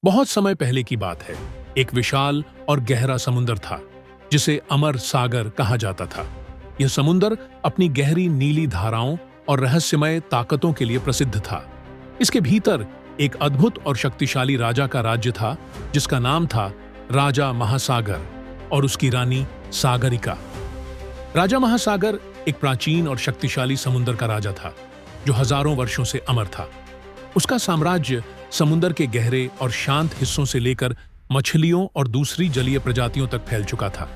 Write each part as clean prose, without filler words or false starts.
बहुत समय पहले की बात है। एक विशाल और गहरा समुद्र था जिसे अमर सागर कहा जाता था। यह समुद्र अपनी गहरी नीली धाराओं और रहस्यमय ताकतों के लिए प्रसिद्ध था। इसके भीतर एक अद्भुत और शक्तिशाली राजा का राज्य था जिसका नाम था राजा महासागर और उसकी रानी सागरिका। राजा महासागर एक प्राचीन और शक्तिशाली समुद्र का राजा था जो हजारों वर्षों से अमर था। उसका साम्राज्य समुद्र के गहरे और शांत हिस्सों से लेकर मछलियों और दूसरी जलीय प्रजातियों तक फैल चुका था।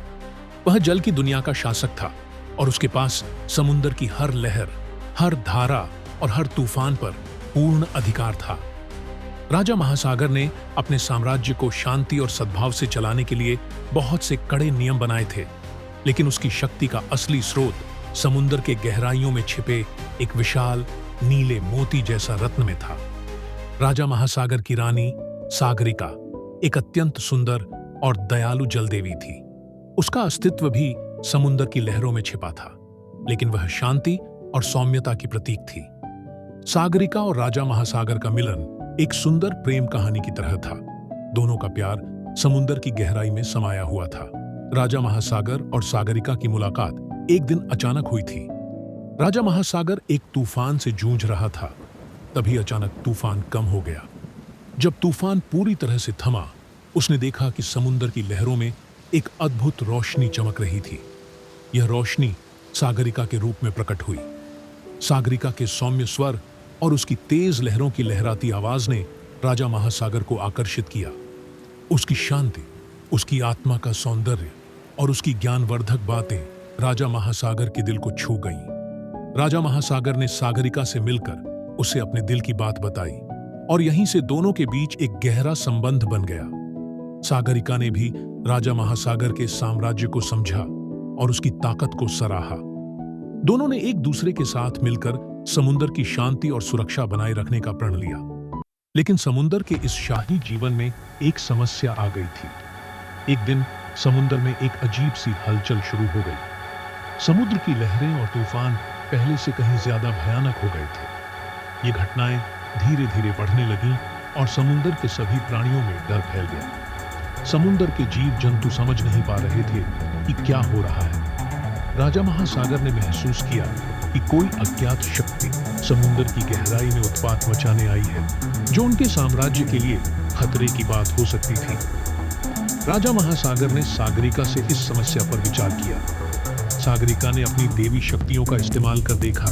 वह जल की दुनिया का शासक था और उसके पास समुद्र की हर लहर, हर धारा और हर तूफान पर पूर्ण अधिकार था। राजा महासागर ने अपने साम्राज्य को शांति और सद्भाव से चलाने के लिए बहुत से कड़े नियम बनाए थे, लेकिन उसकी शक्ति का असली स्रोत समुद्र के गहराइयों में छिपे एक विशाल नीले मोती जैसा रत्न में था। राजा महासागर की रानी सागरिका एक अत्यंत सुंदर और दयालु जलदेवी थी। उसका अस्तित्व भी समुद्र की लहरों में छिपा था, लेकिन वह शांति और सौम्यता की प्रतीक थी। सागरिका और राजा महासागर का मिलन एक सुंदर प्रेम कहानी की तरह था। दोनों का प्यार समुद्र की गहराई में समाया हुआ था। राजा महासागर और सागरिका की मुलाकात एक दिन अचानक हुई थी। राजा महासागर एक तूफान से जूझ रहा था। तभी अचानक तूफान कम हो गया। जब तूफान पूरी तरह से थमा, उसने देखा कि समुद्र की लहरों में एक अद्भुत रोशनी चमक रही थी। यह रोशनी सागरिका के रूप में प्रकट हुई। सागरिका के सौम्य स्वर और उसकी तेज लहरों की लहराती आवाज ने राजा महासागर को आकर्षित किया। उसकी शांति, उसकी आत्मा का सौंदर्य और उसकी ज्ञानवर्धक बातें राजा महासागर के दिल को छू गईं। राजा महासागर ने सागरिका से मिलकर उसे अपने दिल की बात बताई और यहीं से दोनों के बीच एक गहरा संबंध बन गया। सागरिका ने भी राजा महासागर के साम्राज्य को समझा और उसकी ताकत को सराहा। दोनों ने एक दूसरे के साथ मिलकर समुद्र की शांति और सुरक्षा बनाए रखने का प्रण लिया। लेकिन समुद्र के इस शाही जीवन में एक समस्या आ गई थी। एक दिन समुद्र में एक अजीब सी हलचल शुरू हो गई। समुद्र की लहरें और तूफान पहले से कहीं ज्यादा भयानक हो गए थे। ये घटनाएं धीरे धीरे बढ़ने लगीं और समुद्र के सभी प्राणियों में डर फैल गया। समुद्र के जीव जंतु समझ नहीं पा रहे थे कि क्या हो रहा है। राजा महासागर ने महसूस किया कि कोई अज्ञात शक्ति समुद्र की गहराई में उत्पात मचाने आई है, जो उनके साम्राज्य के लिए खतरे की बात हो सकती थी। राजा महासागर ने सागरिका से इस समस्या पर विचार किया। सागरिका ने अपनी देवी शक्तियों का इस्तेमाल कर देखा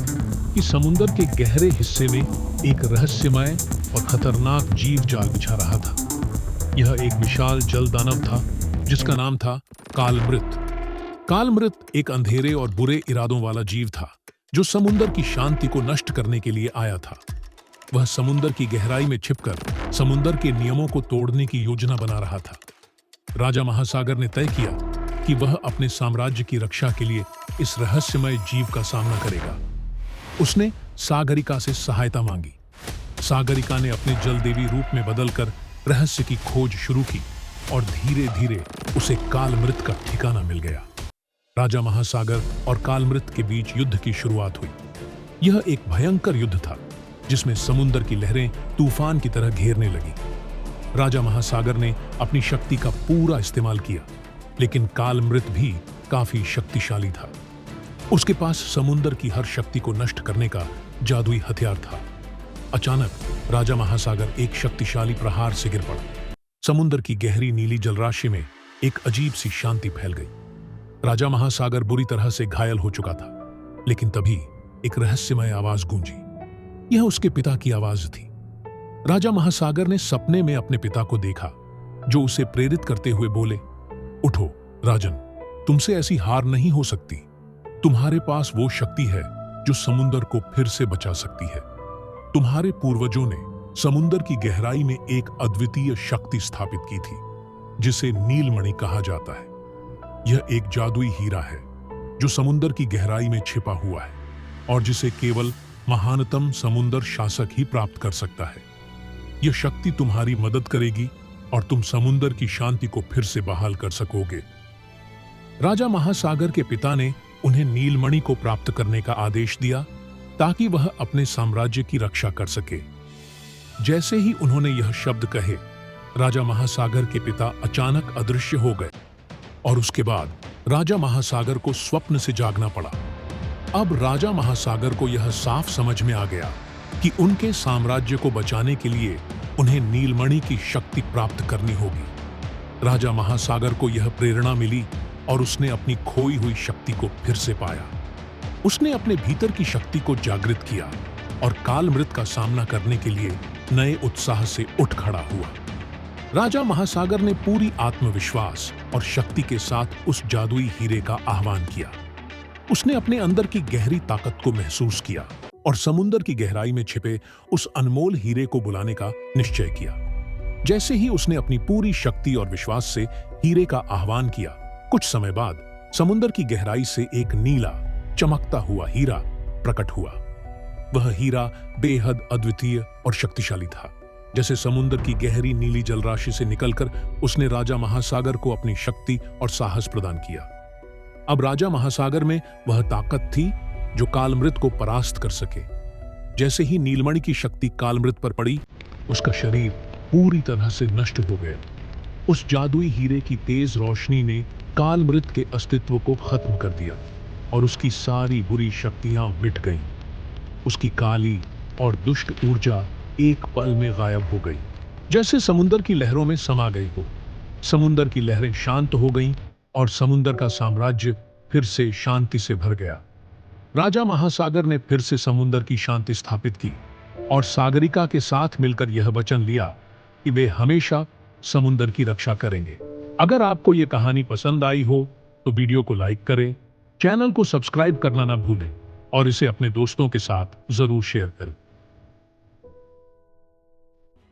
कि समुद्र के गहरे हिस्से में एक रहस्यमय और खतरनाक जीव जाल बिछा रहा था। यह एक विशाल जल दानव था जिसका नाम था कालमृत। कालमृत एक अंधेरे और बुरे इरादों वाला जीव था जो समुद्र की शांति को नष्ट करने के लिए आया था। वह समुद्र की गहराई में छिपकर समुद्र के नियमों को तोड़ने की योजना बना रहा था। राजा महासागर ने तय किया कि वह अपने साम्राज्य की रक्षा के लिए इस रहस्यमय जीव का सामना करेगा। उसने सागरिका से सहायता मांगी। सागरिका ने अपने जलदेवी रूप में बदलकर रहस्य की खोज शुरू की और धीरे धीरे उसे कालमृत का ठिकाना मिल गया। राजा महासागर और कालमृत के बीच युद्ध की शुरुआत हुई। यह एक भयंकर युद्ध था जिसमें समुद्र की लहरें तूफान की तरह घेरने लगी। राजा महासागर ने अपनी शक्ति का पूरा इस्तेमाल किया, लेकिन कालमृत भी काफी शक्तिशाली था। उसके पास समुद्र की हर शक्ति को नष्ट करने का जादुई हथियार था। अचानक राजा महासागर एक शक्तिशाली प्रहार से गिर पड़ा। समुद्र की गहरी नीली जलराशि में एक अजीब सी शांति फैल गई। राजा महासागर बुरी तरह से घायल हो चुका था, लेकिन तभी एक रहस्यमय आवाज गूंजी। यह उसके पिता की आवाज थी। राजा महासागर ने सपने में अपने पिता को देखा, जो उसे प्रेरित करते हुए बोले, उठो राजन, तुमसे ऐसी हार नहीं हो सकती। तुम्हारे पास वो शक्ति है जो समुद्र को फिर से बचा सकती है। तुम्हारे पूर्वजों ने समुद्र की गहराई में एक अद्वितीय शक्ति स्थापित की थी जिसे नीलमणि कहा जाता है। यह एक जादुई हीरा है जो समुद्र की गहराई में छिपा हुआ है और जिसे केवल महानतम समुद्र शासक ही प्राप्त कर सकता है। यह शक्ति तुम्हारी मदद करेगी और तुम समुद्र की शांति को फिर से बहाल कर सकोगे। राजा महासागर के पिता ने उन्हें नीलमणि को प्राप्त करने का आदेश दिया ताकि वह अपने साम्राज्य की रक्षा कर सके। जैसे ही उन्होंने यह शब्द कहे, राजा महासागर के पिता अचानक अदृश्य हो गए और उसके बाद राजा महासागर को स्वप्न से जागना पड़ा। अब राजा महासागर को यह साफ समझ में आ गया कि उनके साम्राज्य को बचाने के लिए उन्हें नीलमणि की शक्ति प्राप्त करनी होगी। राजा महासागर को यह प्रेरणा मिली और उसने अपनी खोई हुई शक्ति को फिर से पाया। उसने अपने भीतर की शक्ति को जागृत किया और काल मृत का सामना करने के लिए नए उत्साह से उठ खड़ा हुआ। राजा महासागर ने पूरी आत्मविश्वास और शक्ति के साथ उस जादुई हीरे का आह्वान किया। उसने अपने अंदर की गहरी ताकत को महसूस किया और समुद्र की गहराई में छिपे उस अनमोल हीरे को बुलाने का निश्चय किया। जैसे ही उसने अपनी पूरी शक्ति और विश्वास से हीरे का आह्वान किया, कुछ समय बाद समुद्र की गहराई से एक नीला चमकता हुआ हीरा प्रकट हुआ। वह हीरा बेहद अद्वितीय और शक्तिशाली था। जैसे समुद्र की गहरी नीली जलराशि से निकलकर उसने राजा महासागर को अपनी शक्ति और साहस प्रदान किया। अब राजा महासागर में वह ताकत थी जो कालमृत को परास्त कर सके। जैसे ही नीलमणि की शक्ति कालमृत पर पड़ी, उसका शरीर पूरी तरह से नष्ट हो गया। उस जादुई हीरे की तेज रोशनी ने कालमृत के अस्तित्व को खत्म कर दिया और उसकी सारी बुरी शक्तियां मिट गईं। उसकी काली और दुष्ट ऊर्जा एक पल में गायब हो गई, जैसे समुद्र की लहरों में समा गई हो। समुद्र की लहरें शांत हो गईं और समुद्र का साम्राज्य फिर से शांति से भर गया। राजा महासागर ने फिर से समुद्र की शांति स्थापित की और सागरिका के साथ मिलकर यह वचन लिया कि वे हमेशा समुद्र की रक्षा करेंगे। अगर आपको यह कहानी पसंद आई हो तो वीडियो को लाइक करें, चैनल को सब्सक्राइब करना ना भूलें और इसे अपने दोस्तों के साथ जरूर शेयर करें।